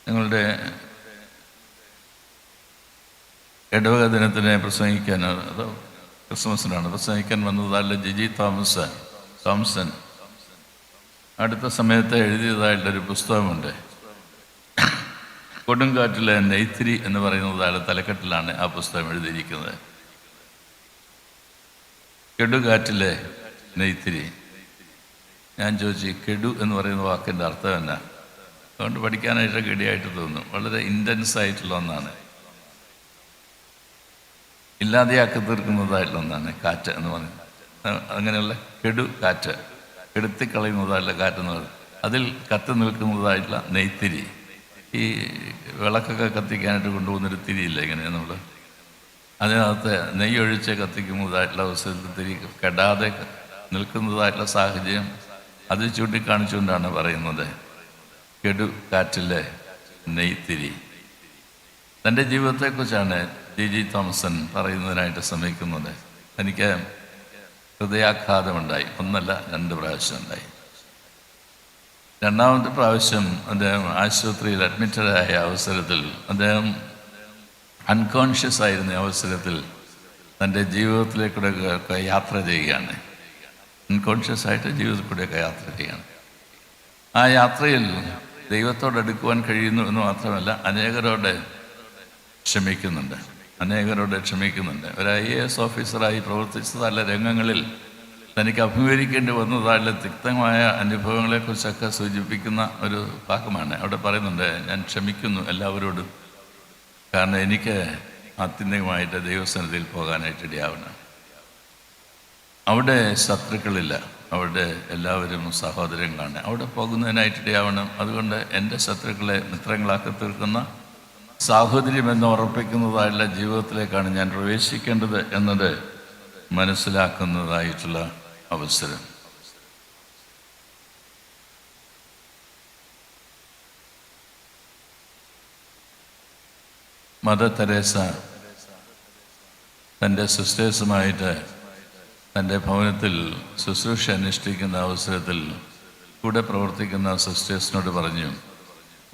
ഞങ്ങളുടെ ഇടവക ദിനത്തിനെ പ്രസംഗിക്കാൻ, അതോ ക്രിസ്മസിനാണ് പ്രസംഗിക്കാൻ വന്നതായിട്ടുള്ള ജിജി തോംസൺ അടുത്ത സമയത്ത് എഴുതിയതായിട്ടൊരു പുസ്തകമുണ്ട്. കൊടുങ്കാറ്റിലെ നെയ്ത്തിരി എന്ന് പറയുന്നതായ തലക്കെട്ടിലാണ് ആ പുസ്തകം എഴുതിയിരിക്കുന്നത്. കെടുകാറ്റിലെ നെയ്ത്തിരി. ഞാൻ ചോദിച്ചു, കെടു എന്ന് പറയുന്ന വാക്കിൻ്റെ അർത്ഥം എന്നാ? അതുകൊണ്ട് പഠിക്കാനായിട്ടൊക്കെ ഇടയായിട്ട് തോന്നും. വളരെ ഇൻറ്റൻസ് ആയിട്ടുള്ള ഒന്നാണ്, ഇല്ലാതെയാക്കി തീർക്കുന്നതായിട്ടുള്ള ഒന്നാണ് കാറ്റ് എന്ന് പറയുന്നത്. അങ്ങനെയുള്ള കാറ്റ്, കെടുത്തിക്കളയുന്നതായിട്ടുള്ള കാറ്റെന്ന് പറയുന്നത്. അതിൽ കത്തി നിൽക്കുന്നതായിട്ടുള്ള നെയ്ത്തിരി. ഈ വിളക്കൊക്കെ കത്തിക്കാനായിട്ട് കൊണ്ടുപോകുന്നൊരു തിരിയില്ല, ഇങ്ങനെ നമ്മൾ അതിനകത്ത് നെയ്യൊഴിച്ച് കത്തിക്കുന്നതായിട്ടുള്ള അവസരത്തിൽ തിരി കെടാതെ നിൽക്കുന്നതായിട്ടുള്ള സാഹചര്യം അത് ചൂണ്ടിക്കാണിച്ചുകൊണ്ടാണ് പറയുന്നത് കെടുകാറ്റിലെ നെയ്ത്തിരി. തൻ്റെ ജീവിതത്തെക്കുറിച്ചാണ് ജിജി തോംസൺ പറയുന്നതിനായിട്ട് ശ്രമിക്കുന്നത്. എനിക്ക് ഹൃദയാഘാതമുണ്ടായി. ഒന്നല്ല, 2 പ്രാവശ്യം ഉണ്ടായി. 2ാമത്തെ പ്രാവശ്യം അദ്ദേഹം ആശുപത്രിയിൽ അഡ്മിറ്റഡായ അവസരത്തിൽ, അദ്ദേഹം അൺകോൺഷ്യസ് ആയിരുന്ന അവസരത്തിൽ തൻ്റെ ജീവിതത്തിലേക്കൂടെയൊക്കെ യാത്ര ചെയ്യുകയാണ്. അൺകോൺഷ്യസ് ആയിട്ട് ജീവിതത്തിൽ കൂടെയൊക്കെ യാത്ര ചെയ്യുകയാണ്. ആ യാത്രയിൽ ദൈവത്തോടടുക്കുവാൻ കഴിയുന്നു എന്ന് മാത്രമല്ല, അനേകരോട് ക്ഷമിക്കുന്നുണ്ട്. ഒരു IAS ഓഫീസറായി പ്രവർത്തിച്ചതല്ല രംഗങ്ങളിൽ തനിക്ക് അഭിമുഖീകരിക്കേണ്ടി വന്നതായുള്ള തിക്തമായ അനുഭവങ്ങളെക്കുറിച്ചൊക്കെ സൂചിപ്പിക്കുന്ന ഒരു ഭാഗമാണ്. അവിടെ പറയുന്നുണ്ട്, ഞാൻ ക്ഷമിക്കുന്നു എല്ലാവരോടും, കാരണം എനിക്ക് ആത്യന്തികമായിട്ട് ദൈവസന്നിധിയിൽ പോകാനായിട്ട് ഇടയാവണം. അവിടെ ശത്രുക്കളില്ല, അവിടെ എല്ലാവരും സഹോദരങ്ങളാണ്. അവിടെ പോകുന്നതിനായിട്ട് ഇടയാവണം. അതുകൊണ്ട് എൻ്റെ ശത്രുക്കളെ മിത്രങ്ങളാക്കി തീർക്കുന്ന സാഹോദര്യമെന്ന് ഉറപ്പിക്കുന്നതായുള്ള ജീവിതത്തിലേക്കാണ് ഞാൻ പ്രവേശിക്കേണ്ടത് എന്നത് മനസ്സിലാക്കുന്നതായിട്ടുള്ള അവസരം. മദർ തെരേസ തൻ്റെ സിസ്റ്റേഴ്സുമായിട്ട് തൻ്റെ ഭവനത്തിൽ ശുശ്രൂഷ അനുഷ്ഠിക്കുന്ന അവസരത്തിൽ കൂടെ പ്രവർത്തിക്കുന്ന സിസ്റ്റേഴ്സിനോട് പറഞ്ഞു,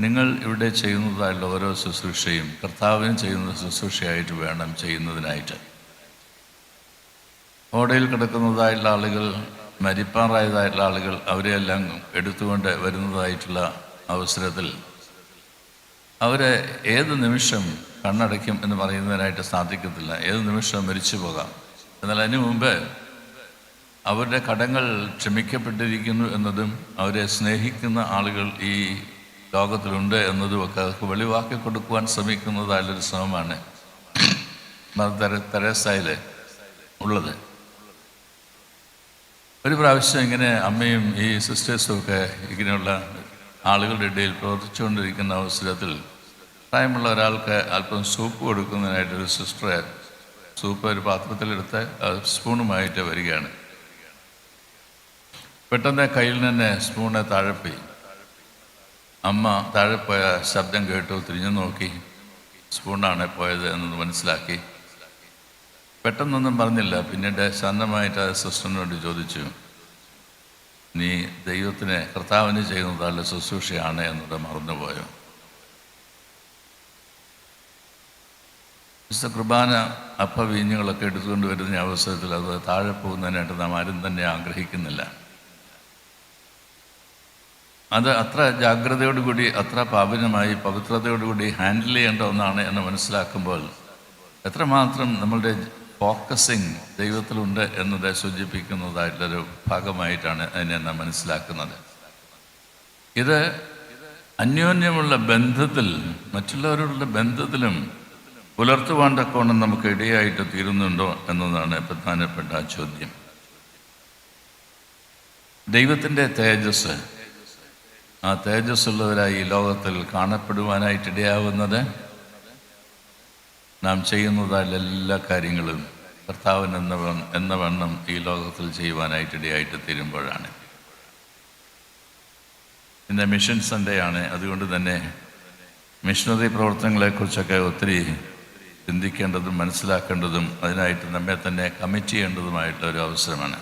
നിങ്ങൾ ഇവിടെ ചെയ്യുന്നതായുള്ള ഓരോ ശുശ്രൂഷയും കർത്താവിന് ചെയ്യുന്ന ശുശ്രൂഷയായിട്ട് വേണം ചെയ്യുന്നതിനായിട്ട്. ഓടയിൽ കിടക്കുന്നതായുള്ള ആളുകൾ മരിപ്പാറായതായിട്ടുള്ള ആളുകൾ അവരെയെല്ലാം എടുത്തുകൊണ്ട് വരുന്നതായിട്ടുള്ള അവസരത്തിൽ അവരെ ഏത് നിമിഷം കണ്ണടയ്ക്കും എന്ന് പറയുന്നതിനായിട്ട് സാധിക്കത്തില്ല. ഏത് നിമിഷം മരിച്ചു പോകാം. എന്നാൽ അതിനു മുമ്പ് അവരുടെ കടങ്ങൾ ക്ഷമിക്കപ്പെട്ടിരിക്കുന്നു എന്നതും അവരെ സ്നേഹിക്കുന്ന ആളുകൾ ഈ ലോകത്തിലുണ്ട് എന്നതുമൊക്കെ അവർക്ക് വെളിവാക്കി കൊടുക്കുവാൻ ശ്രമിക്കുന്നതായുള്ളൊരു ശ്രമമാണ് മദർ തെരേസയിൽ ഉള്ളത്. ഒരു പ്രാവശ്യം ഇങ്ങനെ അമ്മയും ഈ സിസ്റ്റേഴ്സും ഒക്കെ ഇങ്ങനെയുള്ള ആളുകളുടെ ഇടയിൽ പ്രവർത്തിച്ചുകൊണ്ടിരിക്കുന്ന അവസരത്തിൽ പ്രായമുള്ള ഒരാൾക്ക് അല്പം സൂപ്പ് കൊടുക്കുന്നതിനായിട്ടൊരു സിസ്റ്റർ സൂപ്പ് ഒരു പാത്രത്തിലെടുത്ത് സ്പൂണുമായിട്ട് വരികയാണ്. പെട്ടെന്ന് കയ്യിൽ നിന്ന് സ്പൂണ് താഴെപ്പോയി. അമ്മ താഴെ പോയ ശബ്ദം കേട്ടു, തിരിഞ്ഞു നോക്കി, സ്പൂണാണ് പോയത് എന്നത് മനസ്സിലാക്കി. പെട്ടെന്നൊന്നും പറഞ്ഞില്ല. പിന്നീട് ശാന്തമായിട്ട് സിസ്റ്ററിനോട് ചോദിച്ചു, നീ ദൈവത്തിന് കർത്താവിന് ചെയ്യുന്നതല്ല ശുശ്രൂഷയാണ് എന്നത് മറന്നുപോയോ? വിശുദ്ധ കുർബാന അപ്പവീഞ്ഞുകളൊക്കെ എടുത്തുകൊണ്ട് വരുന്ന അവസരത്തിൽ അത് താഴെ പോകുന്നതിനായിട്ട് നാം ആരും തന്നെ ആഗ്രഹിക്കുന്നില്ല. അത് അത്ര ജാഗ്രതയോടുകൂടി അത്ര പാവനമായി പവിത്രതയോടുകൂടി ഹാൻഡിൽ ചെയ്യേണ്ട ഒന്നാണ് എന്ന് മനസ്സിലാക്കുമ്പോൾ എത്രമാത്രം നമ്മളുടെ ഫോക്കസിങ് ദൈവത്തിലുണ്ട് എന്നത് സൂചിപ്പിക്കുന്നതായിട്ടുള്ളൊരു ഭാഗമായിട്ടാണ് അതിനെ നാം മനസ്സിലാക്കുന്നത്. ഇത് അന്യോന്യമുള്ള ബന്ധത്തിൽ, മറ്റുള്ളവരോടുള്ള ബന്ധത്തിലും പുലർത്തുവാൻ തക്കവണ്ണം നമുക്ക് ഇടയായിട്ട് തീരുന്നുണ്ടോ എന്നതാണ് പ്രധാനപ്പെട്ട ചോദ്യം. ദൈവത്തിൻ്റെ തേജസ്, ആ തേജസ്സുള്ളവരായി ഈ ലോകത്തിൽ കാണപ്പെടുവാനായിട്ടിടയാവുന്നത് നാം ചെയ്യുന്നതായ എല്ലാ കാര്യങ്ങളും കർത്താവിന് എന്ന വണ്ണം ഈ ലോകത്തിൽ ചെയ്യുവാനായിട്ടിടയായിട്ട് തീരുമ്പോഴാണ്. ഇന്ന് മിഷൻ സൺഡേ ആണ്. അതുകൊണ്ട് തന്നെ മിഷണറി പ്രവർത്തനങ്ങളെക്കുറിച്ചൊക്കെ ഒത്തിരി ചിന്തിക്കേണ്ടതും മനസ്സിലാക്കേണ്ടതും അതിനായിട്ട് നമ്മെ തന്നെ കമ്മിറ്റ് ചെയ്യേണ്ടതുമായിട്ടുള്ള ഒരു അവസരമാണ്.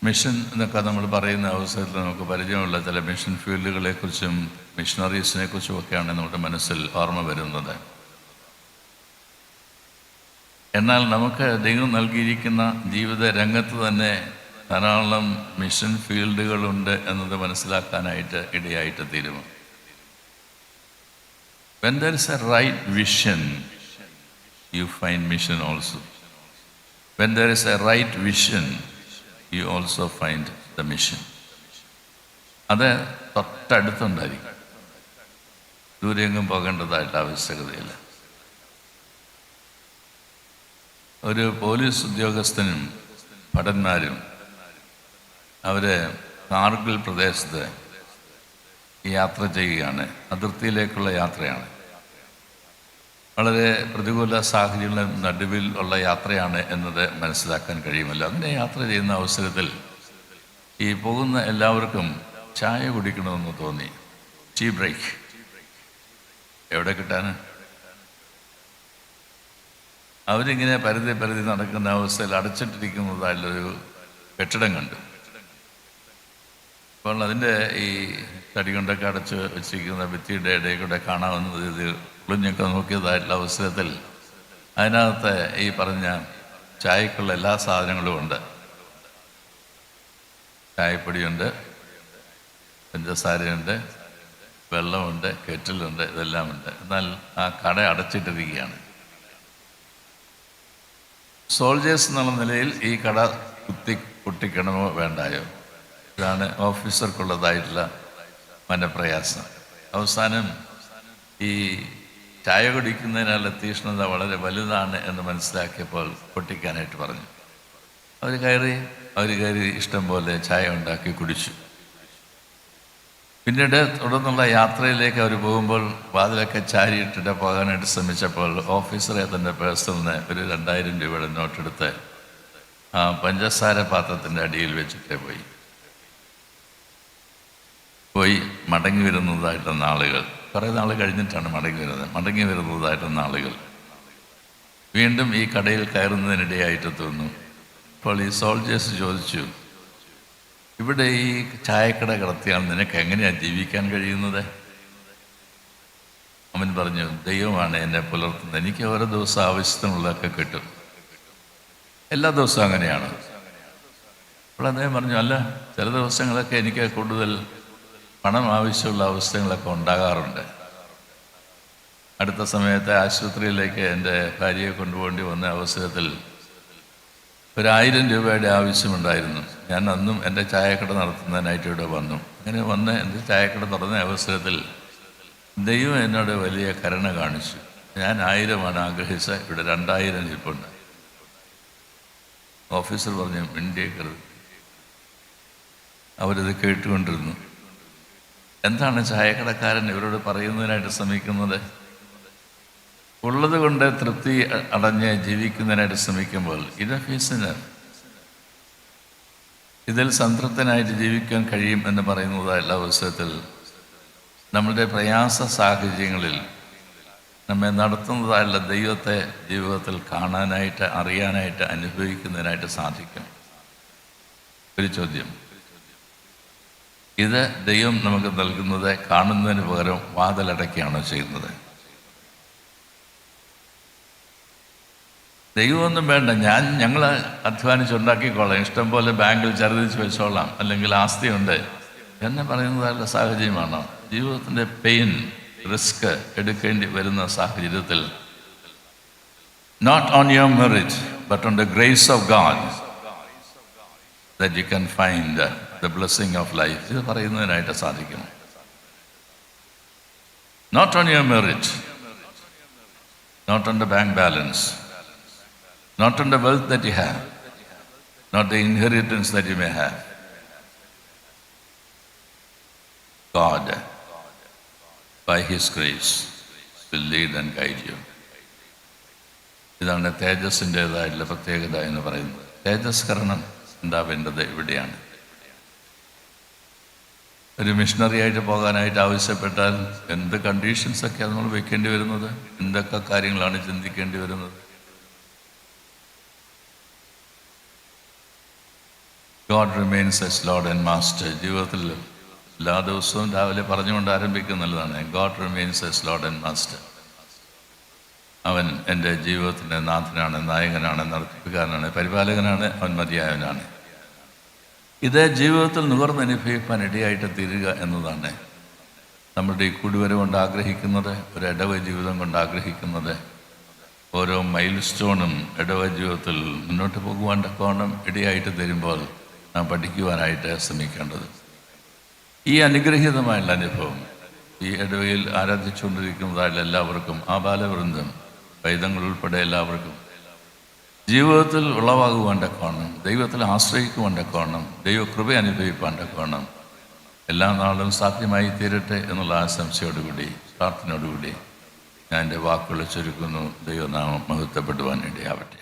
മിഷൻ എന്നൊക്കെ നമ്മൾ പറയുന്ന അവസരത്തിൽ നമുക്ക് പരിചയമുള്ള ചില മിഷൻ ഫീൽഡുകളെക്കുറിച്ചും മിഷണറീസിനെ കുറിച്ചും ഒക്കെയാണ് നമ്മുടെ മനസ്സിൽ ഓർമ്മ വരുന്നത്. എന്നാൽ നമുക്ക് ദൈവം നൽകിയിരിക്കുന്ന ജീവിത രംഗത്ത് തന്നെ ധാരാളം മിഷൻ ഫീൽഡുകളുണ്ട് എന്നത് മനസ്സിലാക്കാനായിട്ട് ഇടയായിട്ട് തീരും. When there is a right vision, you find mission also. When there is a right vision, you also find the mission. അത് തൊട്ടടുത്തുണ്ടായിരിക്കും, ദൂരെയെങ്കും പോകേണ്ടതായിട്ട് ആവശ്യകതയില്ല. ഒരു പോലീസ് ഉദ്യോഗസ്ഥനും ഭടന്മാരും അവർ കാർഗിൽ പ്രദേശത്ത് യാത്ര ചെയ്യുകയാണ്. അതിർത്തിയിലേക്കുള്ള യാത്രയാണ്. വളരെ പ്രതികൂല സാഹചര്യങ്ങളുടെ നടുവിൽ ഉള്ള യാത്രയാണ് എന്നത് മനസ്സിലാക്കാൻ കഴിയുമല്ലോ. അങ്ങനെ യാത്ര ചെയ്യുന്ന അവസരത്തിൽ ഈ പോകുന്ന എല്ലാവർക്കും ചായ കുടിക്കണമെന്ന് തോന്നി. ടീ ബ്രേക്ക് എവിടെ കിട്ടാന്? അവരിങ്ങനെ പരുതി നടക്കുന്ന അവസ്ഥയിൽ അടച്ചിട്ടിരിക്കുന്നതായുള്ളൊരു കെട്ടിടം കണ്ടു. അപ്പോൾ അതിൻ്റെ ഈ തടി കൊണ്ടൊക്കെ അടച്ച് വെച്ചിരിക്കുന്ന ഭിത്തിയുടെ ഇടയിൽ കൂടെ കാണാവുന്ന ഇത് ഒളിഞ്ഞൊക്കെ നോക്കിയതായിട്ടുള്ള അവസരത്തിൽ അതിനകത്ത് ഈ പറഞ്ഞ ചായക്കുള്ള എല്ലാ സാധനങ്ങളും ഉണ്ട്. ചായപ്പൊടിയുണ്ട്, പഞ്ചസാരയുണ്ട്, വെള്ളമുണ്ട്, കെറ്റിലുണ്ട്, ഇതെല്ലാം ഉണ്ട്. എന്നാൽ ആ കട അടച്ചിട്ടിരിക്കുകയാണ്. സോൾജേഴ്സ് എന്നുള്ള നിലയിൽ ഈ കട പൊട്ടിക്കണമോ വേണ്ടായോ? ഇതാണ് ഓഫീസർക്കുള്ളതായിട്ടുള്ള മനപ്രയാസം. അവസാനം ഈ ചായ കുടിക്കുന്നതിനുള്ള തീഷ്ണത വളരെ വലുതാണ് എന്ന് മനസ്സിലാക്കിയപ്പോൾ പൊട്ടിക്കാനായിട്ട് പറഞ്ഞു. അവർ കയറി ഇഷ്ടം പോലെ ചായ ഉണ്ടാക്കി കുടിച്ചു. പിന്നീട് തുടർന്നുള്ള യാത്രയിലേക്ക് അവർ പോകുമ്പോൾ വാതിലൊക്കെ ചാരിയിട്ടിട്ട് പോകാനായിട്ട് ശ്രമിച്ചപ്പോൾ ഓഫീസറെ തൻ്റെ പേഴ്സിൽ നിന്ന് ഒരു 2000 രൂപയുടെ നോട്ടെടുത്ത് ആ പഞ്ചസാര പാത്രത്തിൻ്റെ അടിയിൽ വെച്ചിട്ടേ പോയി മടങ്ങി വരുന്നതായിട്ടുള്ള ആളുകൾ, കുറേ നാൾ കഴിഞ്ഞിട്ടാണ് മടങ്ങി വരുന്നതായിട്ടുള്ള ആളുകൾ വീണ്ടും ഈ കടയിൽ കയറുന്നതിനിടയായിട്ട് തോന്നുന്നു. അപ്പോൾ ഈ സോൾജേഴ്സ് ചോദിച്ചു, ഇവിടെ ഈ ചായക്കട കിടത്തിയാൽ നിനക്ക് എങ്ങനെയാണ് ജീവിക്കാൻ കഴിയുന്നത്? അവൻ പറഞ്ഞു, ദൈവമാണ് എന്നെ പുലർത്തുന്നത്. എനിക്ക് ഓരോ ദിവസം ആവശ്യത്തിനുള്ളതൊക്കെ കിട്ടും. എല്ലാ ദിവസവും അങ്ങനെയാണ്. അപ്പോൾ അദ്ദേഹം പറഞ്ഞു, അല്ല, ചില ദിവസങ്ങളൊക്കെ എനിക്ക് കൂടുതൽ പണം ആവശ്യമുള്ള അവസ്ഥകളൊക്കെ ഉണ്ടാകാറുണ്ട്. അടുത്ത സമയത്ത് ആശുപത്രിയിലേക്ക് എൻ്റെ ഭാര്യയെ കൊണ്ടുപോകേണ്ടി വന്ന അവസരത്തിൽ 1000 രൂപയുടെ ആവശ്യമുണ്ടായിരുന്നു. ഞാൻ അന്നും എൻ്റെ ചായക്കട നടത്തുന്നതിനായിട്ട് ഇവിടെ വന്നു. അങ്ങനെ വന്ന് എൻ്റെ ചായക്കട തുറന്ന അവസരത്തിൽ ദൈവം എന്നോട് വലിയ കരുണ കാണിച്ചു. ഞാൻ 1000 ആഗ്രഹിച്ച, ഇവിടെ 2000 ഇരിപ്പുണ്ട്. ഓഫീസർ പറഞ്ഞു, മിണ്ടിയേക്കരുത്. അവരിത് കേട്ടുകൊണ്ടിരുന്നു. എന്താണ് ചായക്കടക്കാരൻ ഇവരോട് പറയുന്നതിനായിട്ട് ശ്രമിക്കുന്നത്? ഉള്ളത് കൊണ്ട് തൃപ്തി അടഞ്ഞ് ജീവിക്കുന്നതിനായിട്ട് ശ്രമിക്കുമ്പോൾ ഇതിൽ സംതൃപ്തനായിട്ട് ജീവിക്കാൻ കഴിയും എന്ന് പറയുന്നതായുള്ള അവസരത്തിൽ നമ്മളുടെ പ്രയാസ സാഹചര്യങ്ങളിൽ നമ്മെ നടത്തുന്നതായുള്ള ദൈവത്തെ ജീവിതത്തിൽ കാണാനായിട്ട്, അറിയാനായിട്ട്, അനുഭവിക്കുന്നതിനായിട്ട് സാധിക്കും. ഒരു ചോദ്യം, ഇത് ദൈവം നമുക്ക് നൽകുന്നത് കാണുന്നതിന് പകരം വാതിലടയ്ക്കുകയാണോ ചെയ്യുന്നത്? ദൈവമൊന്നും വേണ്ട, ഞങ്ങൾ അധ്വാനിച്ചുണ്ടാക്കിക്കോളാം, ഇഷ്ടം പോലെ ബാങ്കിൽ ചരിതിച്ച് വെച്ചോളാം, അല്ലെങ്കിൽ ആസ്തിയുണ്ട് എന്ന് പറയുന്നതായുള്ള സാഹചര്യമാണോ? ജീവിതത്തിൻ്റെ പെയിൻ, റിസ്ക് എടുക്കേണ്ടി വരുന്ന സാഹചര്യത്തിൽ not on your merit but on the grace of God that you can find the blessing of life. ഇത് പറയുന്നതിനായിട്ട് സാധിക്കും. Not on your merit, not on the bank balance, not on the wealth that you have, not the inheritance that you may have. God, by His grace, will lead and guide you. ഇതാണ് തേജസ്സിൻ്റെതായിട്ടുള്ള പ്രത്യേകത എന്ന് പറയുന്നത്. തേജസ്കരണം ഉണ്ടാവേണ്ടത് ഇവിടെയാണ്. ഒരു missionary ആയിട്ട് പോകാനായിട്ട് ആവശ്യപ്പെട്ടാൽ എന്ത് കണ്ടീഷൻസൊക്കെയാണ് നമ്മൾ വെക്കേണ്ടി വരുന്നത്, എന്തൊക്കെ കാര്യങ്ങളാണ് ചിന്തിക്കേണ്ടി വരുന്നത്. God remains as Lord and master. ജീവിതത്തിൽ എല്ലാ ദിവസവും രാവിലെ പറഞ്ഞുകൊണ്ട് ആരംഭിക്കുന്നതാണ്, God remains as Lord and master. അവൻ എൻ്റെ ജീവിതത്തിൻ്റെ നാഥനാണ്, നായകനാണ്, നടത്തിപ്പുകാരനാണ്, പരിപാലകനാണ്, അവൻ മതിയായവനാണ്. ഇത് ജീവിതത്തിൽ നുകർന്നനുഭവിക്കാൻ ഇടയായിട്ട് തീരുക എന്നതാണ് നമ്മുടെ ഈ കൂടിവരവ് കൊണ്ട് ആഗ്രഹിക്കുന്നത്, ഒരു ഇടവ ജീവിതം കൊണ്ട് ആഗ്രഹിക്കുന്നത്. ഓരോ മൈൽ സ്റ്റോണും ഇടവ ജീവിതത്തിൽ മുന്നോട്ട് പോകുവാൻ തക്കവണ്ണം ഇടയായിട്ട് തരുമ്പോൾ നാം പഠിക്കുവാനായിട്ട് ശ്രമിക്കേണ്ടത്. ഈ അനുഗ്രഹീതമായുള്ള അനുഭവം ഈ ഇടവയിൽ ആരാധിച്ചുകൊണ്ടിരിക്കുന്നതായുള്ള എല്ലാവർക്കും, ആ ബാലവൃന്ദം, വൈദങ്ങൾ ഉൾപ്പെടെ എല്ലാവർക്കും ജീവിതത്തിൽ ഉളവാകുവാൻ തക്കവണ്ണം, ദൈവത്തിൽ ആശ്രയിക്കുവാൻ തക്കവണ്ണം, ദൈവകൃപ അനുഭവിപ്പാൻ തക്കവണ്ണം എല്ലാ നാളും സാധ്യമായി തീരട്ടെ എന്നുള്ള ആശംസയോടുകൂടി, പ്രാർത്ഥനയോടുകൂടി ഞാൻ എൻ്റെ വാക്കുകൾ ചുരുക്കുന്നു. ദൈവനാമം മഹത്വപ്പെടുവാൻ ഇടയാവട്ടെ.